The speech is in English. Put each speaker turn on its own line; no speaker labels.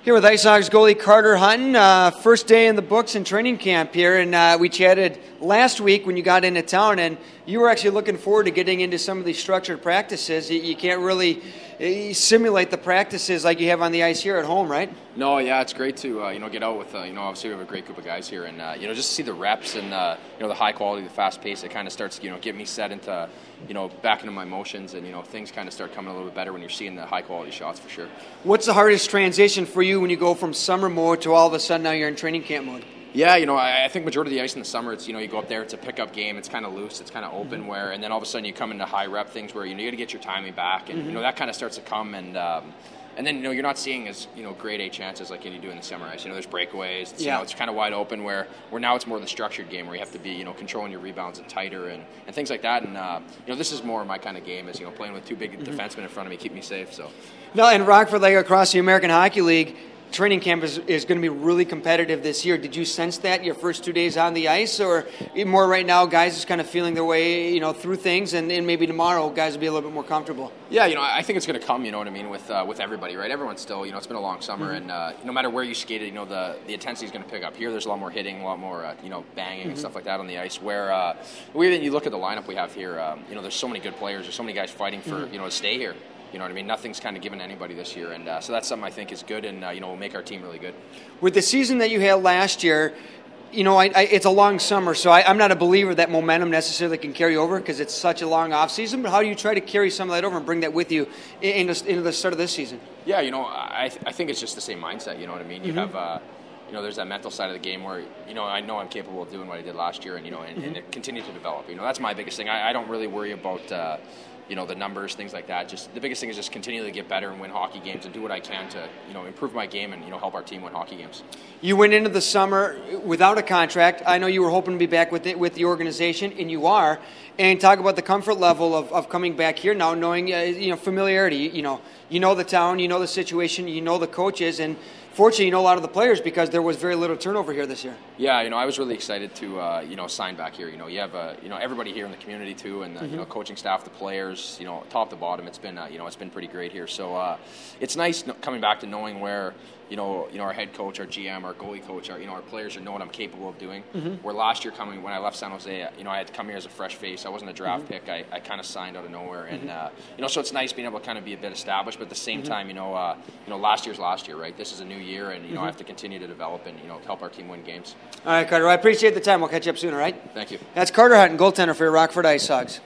Here with IceHogs goalie Carter Hutton. First day in the books in training camp here, and we chatted last week when you got into town, and you were actually looking forward to getting into some of these structured practices. You can't really simulate the practices like you have on the ice here at home, right?
No, yeah, it's great to get out with obviously we have a great group of guys here, and just to see the reps and the high quality, the fast pace. It kind of starts getting me set into back into my motions, and things kind of start coming a little bit better when you're seeing the high quality shots for sure.
What's the hardest transition for you when you go from summer mode to all of a sudden now you're in training camp mode?
Yeah, I think majority of the ice in the summer, it's you go up there, it's a pickup game, it's kind of loose, it's kind of open, and then all of a sudden you come into high rep things where you got to get your timing back, and that kind of starts to come, and then you're not seeing as grade A chances like you do in the summer ice. There's breakaways. It's, it's kind of wide open. Where now it's more the structured game where you have to be controlling your rebounds and tighter and things like that. And this is more my kind of game is playing with two big defensemen in front of me, keep me safe. So
now in Rockford, like across the American Hockey League, training camp is going to be really competitive this year. Did you sense that your first 2 days on the ice, or more right now, guys just kind of feeling their way, through things, and maybe tomorrow guys will be a little bit more comfortable?
Yeah, I think it's going to come. With everybody, right? Everyone's still, it's been a long summer, and no matter where you skated, the intensity is going to pick up. Here, there's a lot more hitting, a lot more, banging and stuff like that on the ice. Where you look at the lineup we have here, there's so many good players. There's so many guys fighting for, to stay here. Nothing's kind of given anybody this year, and so that's something I think is good, and will make our team really good.
With the season that you had last year, it's a long summer, so I'm not a believer that momentum necessarily can carry over because it's such a long off season. But how do you try to carry some of that over and bring that with you into the start of this season?
Yeah, I think it's just the same mindset. You know what I mean? You have. There's that mental side of the game where, I know I'm capable of doing what I did last year and continue to develop. That's my biggest thing. I don't really worry about, the numbers, things like that. Just the biggest thing is just continually get better and win hockey games and do what I can to, improve my game and, help our team win hockey games.
You went into the summer without a contract. I know you were hoping to be back with the organization, and you are. And talk about the comfort level of coming back here now, knowing, familiarity. You know the town, you know the situation, you know the coaches, and fortunately, you know a lot of the players because there was very little turnover here this year.
Yeah, I was really excited to, sign back here. You have, everybody here in the community too, and the, coaching staff, the players, top to bottom. It's been, it's been pretty great here. So it's nice coming back to knowing where, our head coach, our GM, our goalie coach, our players know what I'm capable of doing. Where last year when I left San Jose, I had to come here as a fresh face. I wasn't a draft pick. I kind of signed out of nowhere, and so it's nice being able to kind of be a bit established, but at the same time, last year's last year, right? This is a new year, and I have to continue to develop and help our team win games.
All right, Carter. I appreciate the time. We'll catch you up soon. All right.
Thank you.
That's Carter Hutton, goaltender for your Rockford IceHogs.